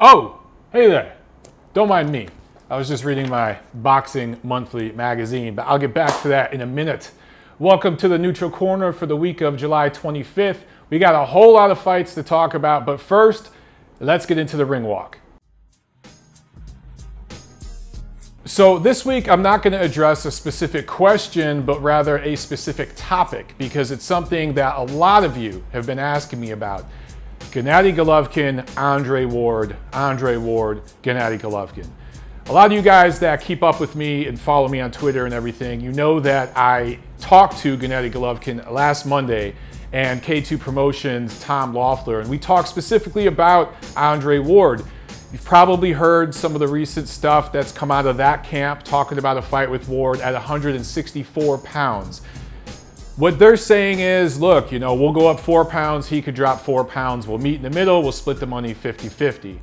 Oh, hey there. Don't mind me. I was just reading my Boxing Monthly magazine, but I'll get back to that in a minute. Welcome to the Neutral Corner for the week of July 25th. We got a whole lot of fights to talk about, but first, let's get into the ring walk. So this week, I'm not going to address a specific question, but rather a specific topic, because it's something that a lot of you have been asking me about. Gennady Golovkin, Andre Ward, Gennady Golovkin. A lot of you guys that keep up with me and follow me on Twitter and everything, you know that I talked to Gennady Golovkin last Monday and K2 Promotions' Tom Loeffler, and we talked specifically about Andre Ward. You've probably heard some of the recent stuff that's come out of that camp talking about a fight with Ward at 164 pounds. What they're saying is, look, you know, we'll go up 4 pounds, he could drop 4 pounds, we'll meet in the middle, we'll split the money 50-50.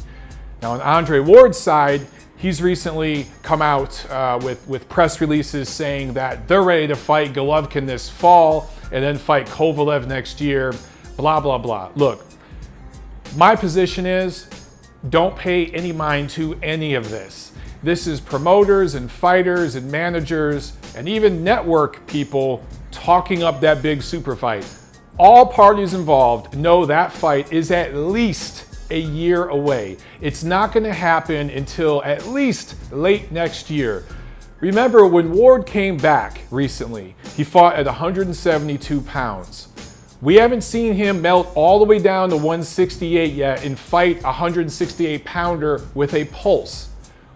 Now on Andre Ward's side, he's recently come out with press releases saying that they're ready to fight Golovkin this fall and then fight Kovalev next year, blah, blah, blah. Look, my position is, don't pay any mind to any of this. This is promoters and fighters and managers and even network people talking up that big super fight. All parties involved know that fight is at least a year away. It's not going to happen until at least late next year. Remember when Ward came back recently, he fought at 172 pounds. We haven't seen him melt all the way down to 168 yet and fight a 168 pounder with a pulse.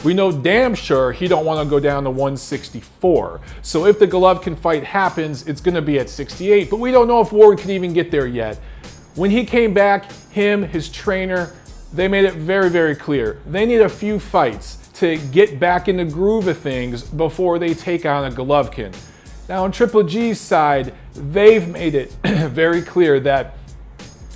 We know damn sure he don't want to go down to 164. So if the Golovkin fight happens, it's going to be at 68, but we don't know if Ward can even get there yet. When he came back, him, his trainer, they made it very, very clear. They need a few fights to get back in the groove of things before they take on a Golovkin. Now on Triple G's side, they've made it very clear that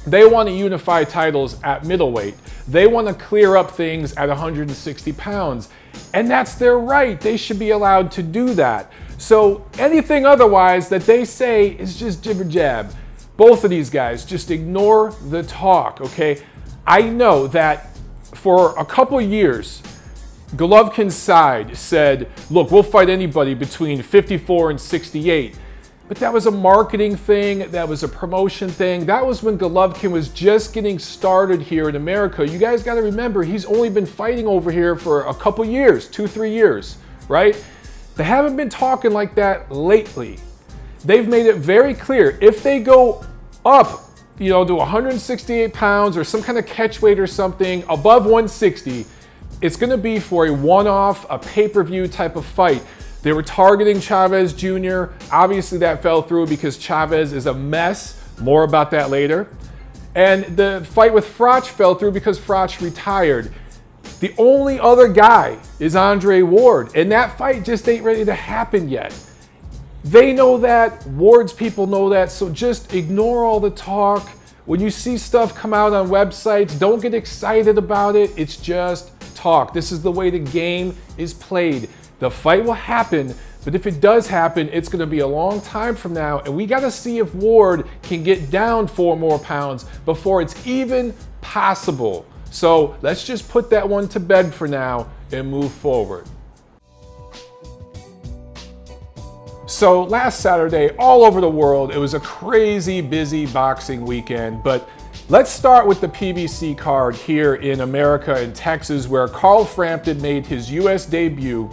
they want to unify titles at middleweight. They want to clear up things at 160 pounds. And that's their right. They should be allowed to do that. So anything otherwise that they say is just jibber jab. Both of these guys, just ignore the talk, okay? I know that for a couple years, Golovkin's side said, look, we'll fight anybody between 54 and 68. But that was a marketing thing, that was a promotion thing. That was when Golovkin was just getting started here in America. You guys got to remember, he's only been fighting over here for a couple years, 2-3 years, right? They haven't been talking like that lately. They've made it very clear, if they go up, you know, to 168 pounds or some kind of catch weight or something above 160, it's going to be for a one-off, a pay-per-view type of fight. They were targeting Chavez Jr. Obviously that fell through because Chavez is a mess. More about that later. And the fight with Froch fell through because Froch retired. The only other guy is Andre Ward, and that fight just ain't ready to happen yet. They know that, Ward's people know that, so just ignore all the talk. When you see stuff come out on websites, don't get excited about it. It's just talk. This is the way the game is played. The fight will happen, but if it does happen, it's going to be a long time from now, and we got to see if Ward can get down 4 more pounds before it's even possible. So let's just put that one to bed for now and move forward. So last Saturday, all over the world, it was a crazy busy boxing weekend, but let's start with the PBC card here in America and Texas, where Carl Frampton made his US debut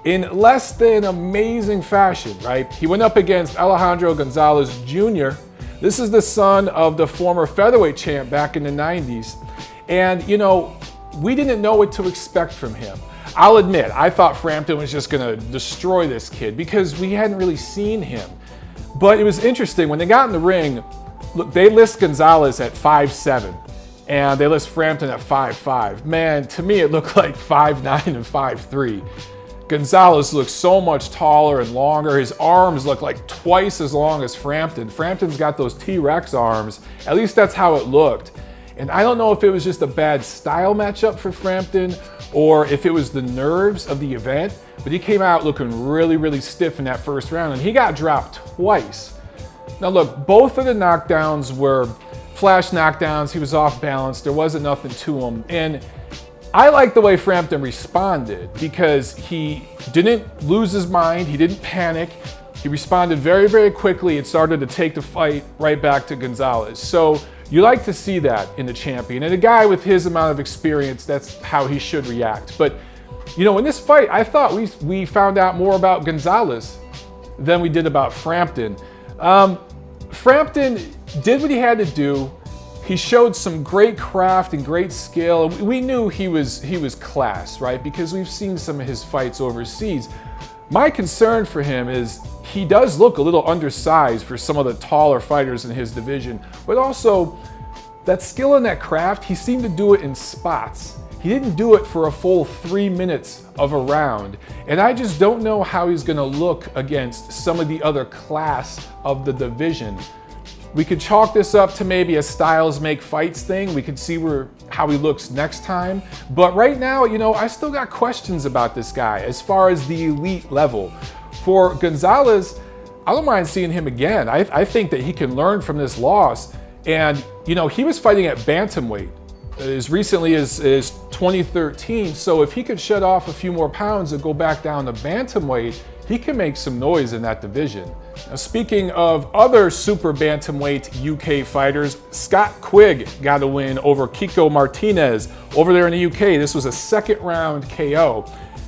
in less than amazing fashion, right? He went up against Alejandro Gonzalez Jr. This is the son of the former featherweight champ back in the 90s. And, you know, we didn't know what to expect from him. I'll admit, I thought Frampton was just going to destroy this kid because we hadn't really seen him. But it was interesting, when they got in the ring, look, they list Gonzalez at 5'7", and they list Frampton at 5'5". Man, to me it looked like 5'9" and 5'3". Gonzalez looks so much taller and longer. His arms look like twice as long as Frampton. Frampton's got those T-Rex arms. At least that's how it looked. And I don't know if it was just a bad style matchup for Frampton or if it was the nerves of the event, but he came out looking really, really stiff in that first round, and he got dropped twice. Now look, both of the knockdowns were flash knockdowns. He was off balance. There wasn't nothing to him. And I like the way Frampton responded because he didn't lose his mind, he didn't panic. He responded very, very quickly and started to take the fight right back to Gonzalez. So you like to see that in the champion. And a guy with his amount of experience, that's how he should react. But, you know, in this fight, I thought we found out more about Gonzalez than we did about Frampton. Frampton did what he had to do. He showed some great craft and great skill. We knew he was class, right? Because we've seen some of his fights overseas. My concern for him is he does look a little undersized for some of the taller fighters in his division, but also that skill and that craft, he seemed to do it in spots. He didn't do it for a full 3 minutes of a round. And I just don't know how he's gonna look against some of the other class of the division. We could chalk this up to maybe a styles make fights thing. We could see how he looks next time. But right now, you know, I still got questions about this guy as far as the elite level. For Gonzalez, I don't mind seeing him again. I think that he can learn from this loss. And, you know, he was fighting at bantamweight as recently as 2013. So if he could shed off a few more pounds and go back down to bantamweight, he can make some noise in that division. Now, speaking of other super bantamweight UK fighters, Scott Quigg got a win over Kiko Martinez over there in the UK. This was a second round KO.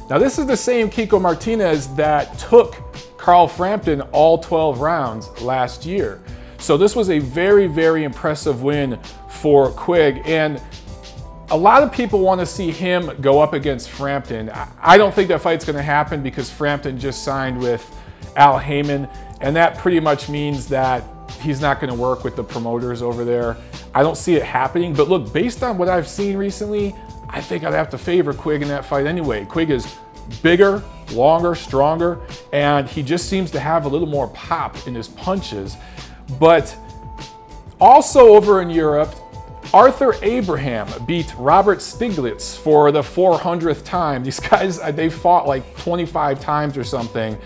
Now, this is the same Kiko Martinez that took Carl Frampton all 12 rounds last year. So this was a very, very impressive win for Quigg. And a lot of people want to see him go up against Frampton. I don't think that fight's going to happen because Frampton just signed with Al Heyman, and that pretty much means that he's not going to work with the promoters over there. I don't see it happening, but look, based on what I've seen recently, I think I'd have to favor Quigg in that fight anyway. Quigg is bigger, longer, stronger, and he just seems to have a little more pop in his punches. But also over in Europe, Arthur Abraham beat Robert Stiglitz for the 400th time. These guys, they fought like 25 times or something.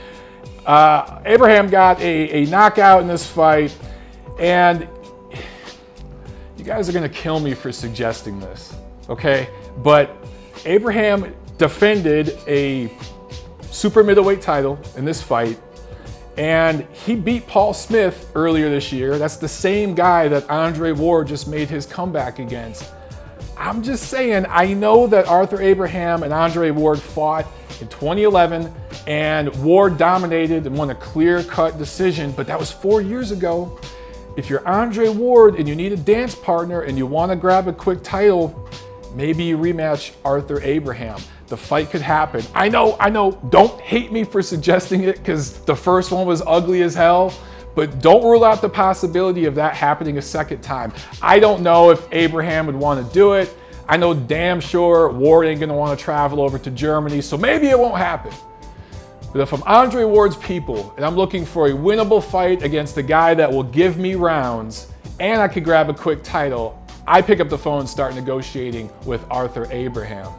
Abraham got a knockout in this fight, and you guys are gonna kill me for suggesting this, okay? But Abraham defended a super middleweight title in this fight, and he beat Paul Smith earlier this year. That's the same guy that Andre Ward just made his comeback against. I'm just saying, I know that Arthur Abraham and Andre Ward fought in 2011, and Ward dominated and won a clear-cut decision, but that was 4 years ago. If you're Andre Ward and you need a dance partner and you want to grab a quick title, maybe you rematch Arthur Abraham. The fight could happen. I know, don't hate me for suggesting it because the first one was ugly as hell, but don't rule out the possibility of that happening a second time. I don't know if Abraham would want to do it. I know damn sure Ward ain't gonna want to travel over to Germany, so maybe it won't happen. But if I'm Andre Ward's people and I'm looking for a winnable fight against a guy that will give me rounds and I could grab a quick title, I pick up the phone and start negotiating with Arthur Abraham.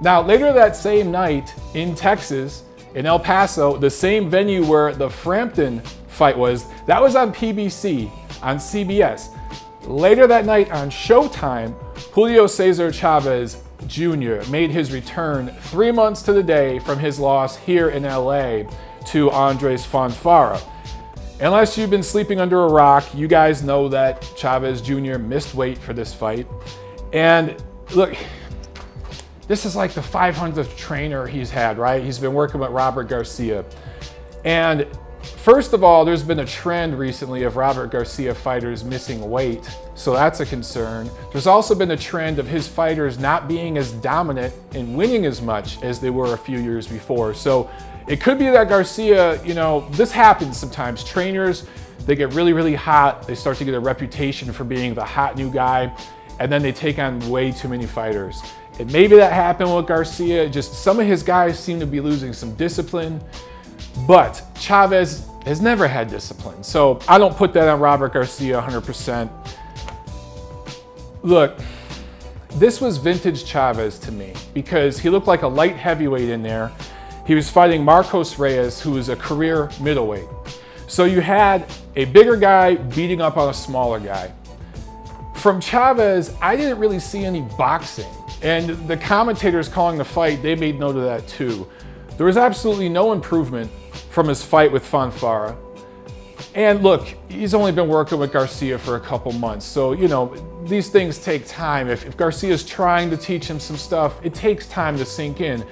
Now, later that same night in Texas, in El Paso, the same venue where the Frampton fight was, that was on PBC, on CBS. Later that night on Showtime, Julio Cesar Chavez Jr. made his return 3 months to the day from his loss here in LA to Andres Fonfara. Unless you've been sleeping under a rock, you guys know that Chavez Jr. missed weight for this fight. And look, this is like the 500th trainer he's had, right? He's been working with Robert Garcia. And first of all, there's been a trend recently of Robert Garcia fighters missing weight, so that's a concern. There's also been a trend of his fighters not being as dominant and winning as much as they were a few years before. So it could be that Garcia, you know, this happens sometimes. Trainers, they get really, really hot. They start to get a reputation for being the hot new guy, and then they take on way too many fighters. And maybe that happened with Garcia. Just some of his guys seem to be losing some discipline, but Chavez has never had discipline. So I don't put that on Robert Garcia 100%. Look, this was vintage Chavez to me because he looked like a light heavyweight in there. He was fighting Marcos Reyes, who was a career middleweight. So you had a bigger guy beating up on a smaller guy. From Chavez, I didn't really see any boxing. And the commentators calling the fight, they made note of that too. There was absolutely no improvement from his fight with Fonfara. And look, he's only been working with Garcia for a couple months. So, you know, these things take time. If Garcia's trying to teach him some stuff, it takes time to sink in.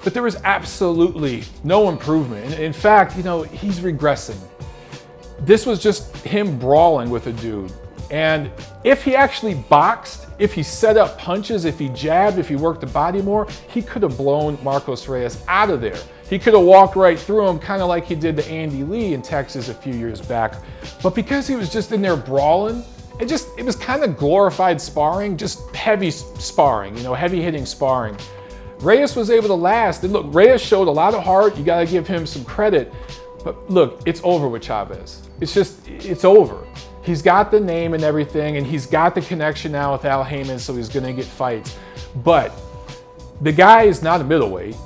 But there was absolutely no improvement. In fact, you know, he's regressing. This was just him brawling with a dude. And if he actually boxed, if he set up punches, if he jabbed, if he worked the body more, he could have blown Marcos Reyes out of there. He could have walked right through him, kind of like he did to Andy Lee in Texas a few years back. But because he was just in there brawling, it was kind of glorified sparring, just heavy sparring, you know, heavy hitting sparring. Reyes was able to last. And look, Reyes showed a lot of heart. You got to give him some credit. But look, it's over with Chavez. It's over. He's got the name and everything, and he's got the connection now with Al Haymon, so he's going to get fights. But the guy is not a middleweight.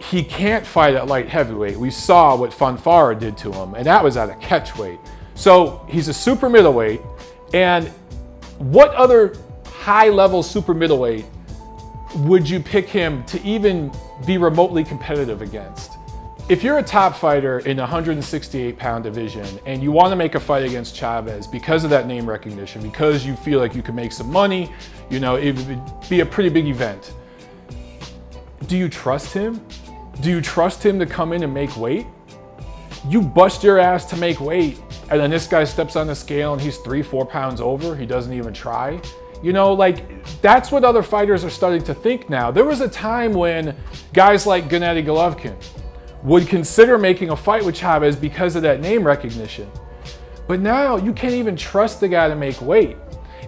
He can't fight at light heavyweight. We saw what Fonfara did to him, and that was at a catchweight. So he's a super middleweight, and what other high-level super middleweight would you pick him to even be remotely competitive against? If you're a top fighter in the 168-pound division and you want to make a fight against Chavez because of that name recognition, because you feel like you can make some money, you know, it would be a pretty big event. Do you trust him? Do you trust him to come in and make weight? You bust your ass to make weight, and then this guy steps on the scale and he's 3-4 pounds over. He doesn't even try. You know, like, that's what other fighters are starting to think now. There was a time when guys like Gennady Golovkin would consider making a fight with Chavez because of that name recognition. But now you can't even trust the guy to make weight.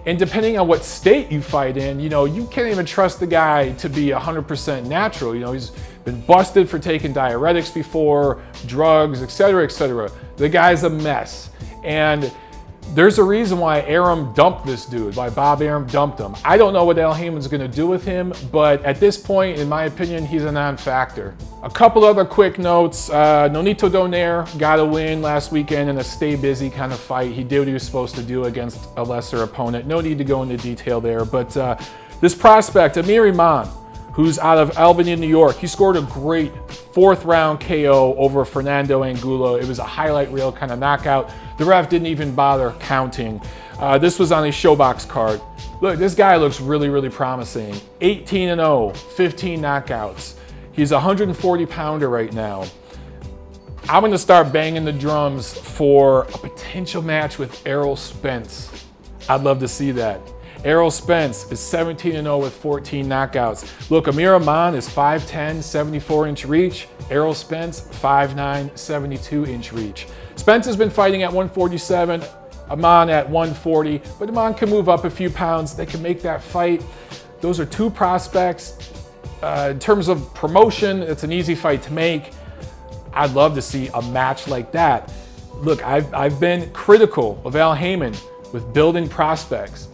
And depending on what state you fight in, you know, you can't even trust the guy to be 100% natural. You know, he's been busted for taking diuretics before, drugs, etc., etc. The guy's a mess. And there's a reason why Arum dumped this dude, why Bob Arum dumped him. I don't know what Al Haymon's going to do with him, but at this point, in my opinion, he's a non-factor. A couple other quick notes. Nonito Doniare got a win last weekend in a stay busy kind of fight. He did what he was supposed to do against a lesser opponent. No need to go into detail there, but this prospect, Amir Iman, who's out of Albany, New York, he scored a great 4th round KO over Fernando Angulo. It was a highlight reel kind of knockout. The ref didn't even bother counting. This was on a Showbox card. Look, this guy looks really, really promising. 18-0, 15 knockouts. He's a 140-pounder right now. I'm going to start banging the drums for a potential match with Errol Spence. I'd love to see that. Errol Spence is 17-0 with 14 knockouts. Look, Amir Iman is 5'10", 74-inch reach. Errol Spence, 5'9", 72-inch reach. Spence has been fighting at 147, Iman at 140, but Iman can move up a few pounds. They can make that fight. Those are two prospects. In terms of promotion, it's an easy fight to make. I'd love to see a match like that. Look, I've been critical of Al Haymon with building prospects.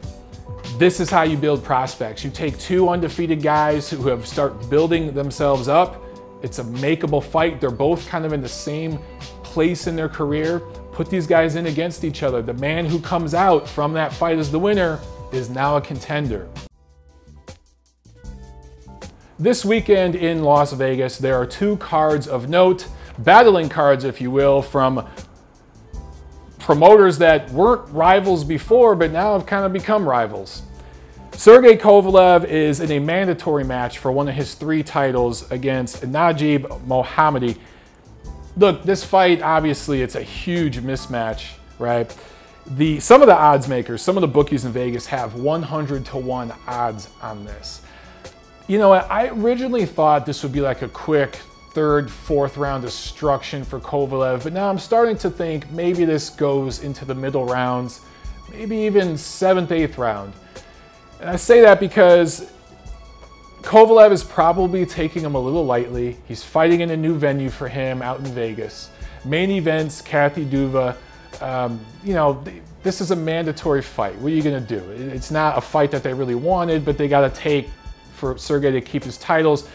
This is how you build prospects. You take two undefeated guys who have started building themselves up. It's a makeable fight. They're both kind of in the same place in their career. Put these guys in against each other. The man who comes out from that fight as the winner is now a contender. This weekend in Las Vegas, there are two cards of note, battling cards, if you will, from promoters that weren't rivals before, but now have kind of become rivals. Sergey Kovalev is in a mandatory match for one of his 3 titles against Nadjib Mohammedi. Look, this fight, obviously, it's a huge mismatch, right? Some of the odds makers, some of the bookies in Vegas have 100-to-1 odds on this. You know, I originally thought this would be like a quick 3rd, 4th round destruction for Kovalev, but now I'm starting to think maybe this goes into the middle rounds, maybe even 7th, 8th round. And I say that because Kovalev is probably taking him a little lightly. He's fighting in a new venue for him out in Vegas. Main events, Kathy Duva. You know, this is a mandatory fight. What are you going to do? It's not a fight that they really wanted, but they got to take for Sergey to keep his titles.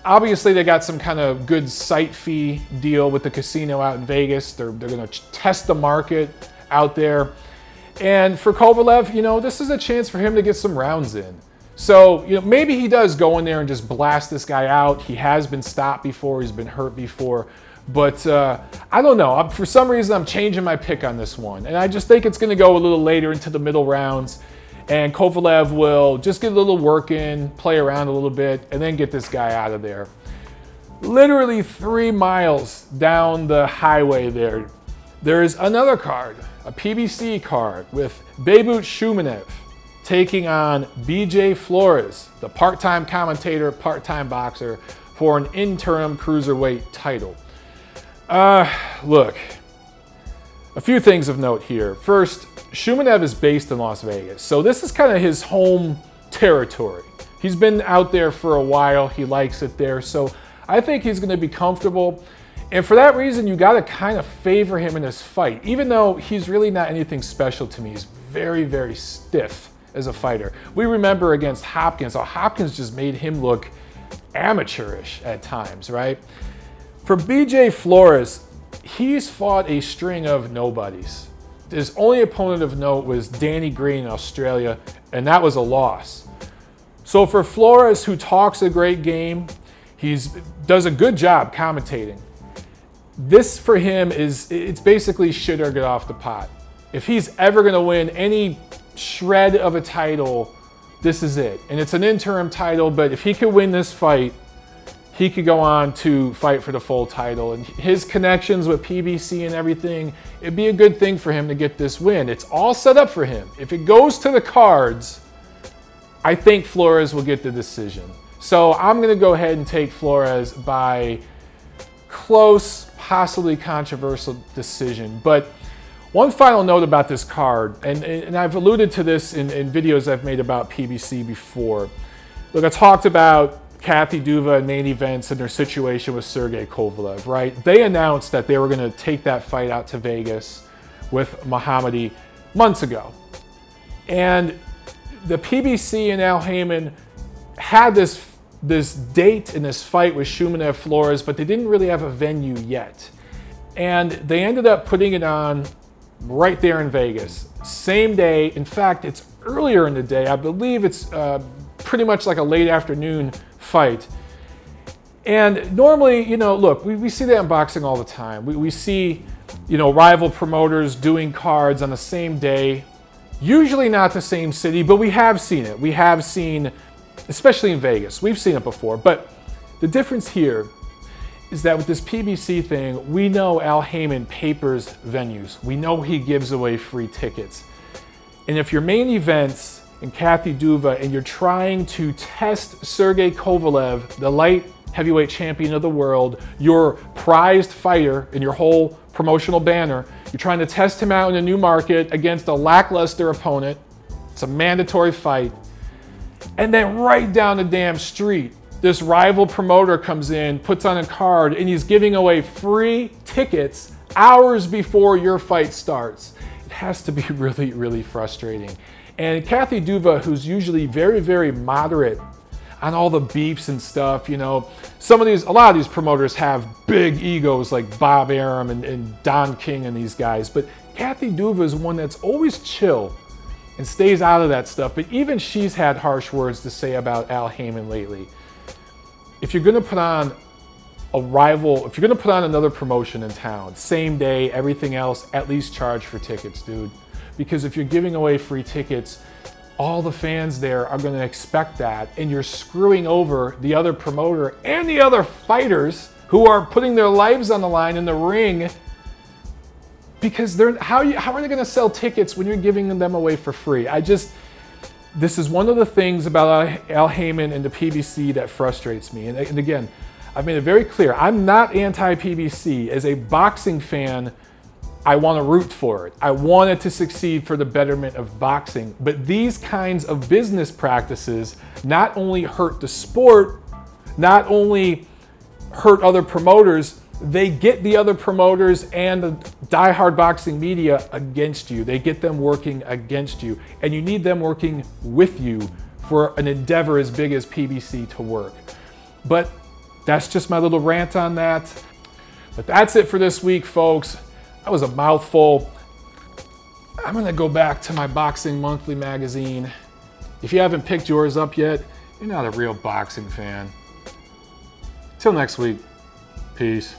Obviously, they got some kind of good site fee deal with the casino out in Vegas. They're going to test the market out there. And for Kovalev, you know, this is a chance for him to get some rounds in. So, maybe he does go in there and just blast this guy out. He has been stopped before. He's been hurt before. But I don't know. For some reason, I'm changing my pick on this one. And I just think it's going to go a little later into the middle rounds. And Kovalev will just get a little work in, play around a little bit, and then get this guy out of there. Literally 3 miles down the highway there is another card, a PBC card with Beibut Shumenev taking on BJ Flores, the part-time commentator, part-time boxer, for an interim cruiserweight title. Look, a few things of note here. First, Shumenev is based in Las Vegas, so this is kind of his home territory. He's been out there for a while. He likes it there, so I think he's going to be comfortable. And for that reason, you got to kind of favor him in this fight, even though he's really not anything special to me. He's very, very stiff as a fighter. We remember against Hopkins, how Hopkins just made him look amateurish at times, right? For BJ Flores, he's fought a string of nobodies. His only opponent of note was Danny Green in Australia, and that was a loss. So for Flores, who talks a great game, does a good job commentating. This for him it's basically shit or get off the pot. If he's ever going to win any shred of a title, this is it. And it's an interim title, but if he could win this fight, he could go on to fight for the full title. And his connections with PBC and everything, it'd be a good thing for him to get this win. It's all set up for him. If it goes to the cards, I think Flores will get the decision. So I'm going to go ahead and take Flores by close, possibly controversial decision. But one final note about this card, and I've alluded to this in videos I've made about PBC before. Look, I talked about Kathy Duva and main events and their situation with Sergey Kovalev, right? They announced that they were going to take that fight out to Vegas with Mohammedi months ago. And the PBC and Al Haymon had this date in this fight with Shumenev Flores, but they didn't really have a venue yet. And they ended up putting it on right there in Vegas. Same day. In fact, it's earlier in the day. I believe it's pretty much like a late afternoon fight. And normally, look, we see that in boxing all the time. We see, rival promoters doing cards on the same day. Usually not the same city, but we have seen it. We have seen, especially in Vegas, we've seen it before. But the difference here is that with this PBC thing, we know Al Haymon papers venues. We know he gives away free tickets. And if your main events in Kathy Duva and you're trying to test Sergey Kovalev, the light heavyweight champion of the world, your prized fighter in your whole promotional banner, you're trying to test him out in a new market against a lackluster opponent. It's a mandatory fight. And then right down the damn street, this rival promoter comes in, puts on a card, and he's giving away free tickets hours before your fight starts. It has to be really, really frustrating. And Kathy Duva, who's usually very, very moderate on all the beefs and stuff, a lot of these promoters have big egos like Bob Arum and Don King and these guys. But Kathy Duva is one that's always chill and stays out of that stuff. But even she's had harsh words to say about Al Haymon lately. If you're going to put on a rival, if you're going to put on another promotion in town, same day, everything else, at least charge for tickets, dude. Because if you're giving away free tickets, all the fans there are going to expect that, and you're screwing over the other promoter and the other fighters who are putting their lives on the line in the ring. Because how are they going to sell tickets when you're giving them away for free? This is one of the things about Al Haymon and the PBC that frustrates me. And again, I've made it very clear, I'm not anti-PBC. As a boxing fan, I want to root for it. I want it to succeed for the betterment of boxing. But these kinds of business practices not only hurt the sport, not only hurt other promoters, they get the other promoters and the diehard boxing media against you. They get them working against you. And you need them working with you for an endeavor as big as PBC to work. But that's just my little rant on that. But that's it for this week, folks. That was a mouthful. I'm gonna go back to my Boxing Monthly magazine If you haven't picked yours up yet, you're not a real boxing fan. Till next week, peace.